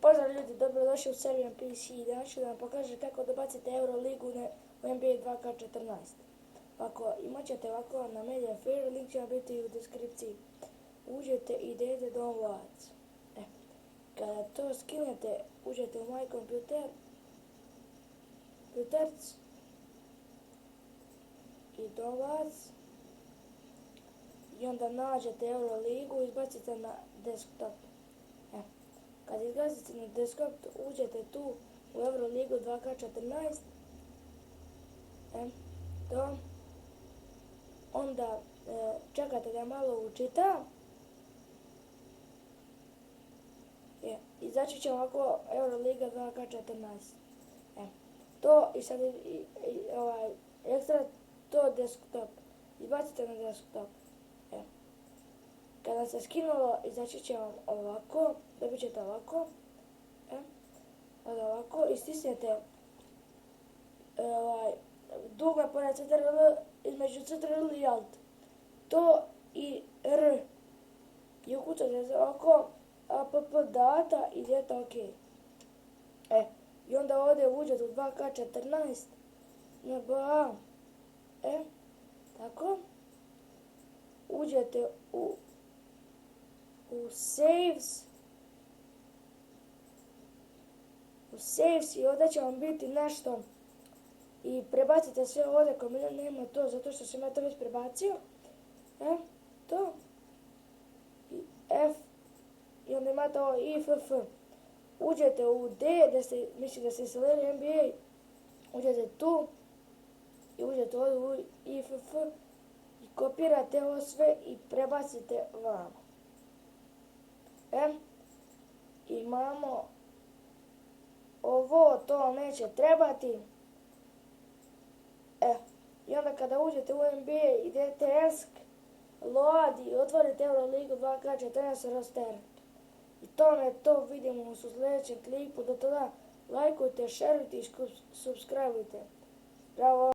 Pozdrav ljudi, dobrodošli u seriju NPC. Danas ću da vam pokažem kako da bacite Euroligu u NBA 2K14. Ovako, imat ćete ovako na Media Fair, link će vam biti u deskripciji. Uđete i idete downloads. Kada to skinete, uđete u My Computer, Computers i downloads. I onda nađete Euroligu i izbacite na desktop. Kad izgazite na desktop, uđete tu u Euroligu 2K14. Onda čekate da malo učita. Izaći će ovako Euroliga 2K14. To i sad ekstra to desktop. Izbacite na desktop. Kada se skinulo, izaći će vam ovako, dobit ćete ovako, ovako i stisnete dugme pored CTRL, između CTRL i Alt, to i R, i ukucate se ovako app data i idete OK. I onda ovdje uđete u 2K14, NBA, tako, uđete u saves i ovdje će vam biti nešto i prebacite sve ovdje ako mi nema to zato što sam ja to već prebacio, to i F i onda imate ovo IFF. Uđete u D, mislim da ste instalirali NBA, uđete tu i uđete ovdje u IFF i kopirate ovo sve i prebacite vamo. Imamo ovo, to neće trebati. I onda kada uđete u NBA idete ESC, load i otvorite Euroligu 2K14 roster. I to vidimo u sljedećem klipu. Do tada lajkujte, šerujte i subscribeujte. Bravo!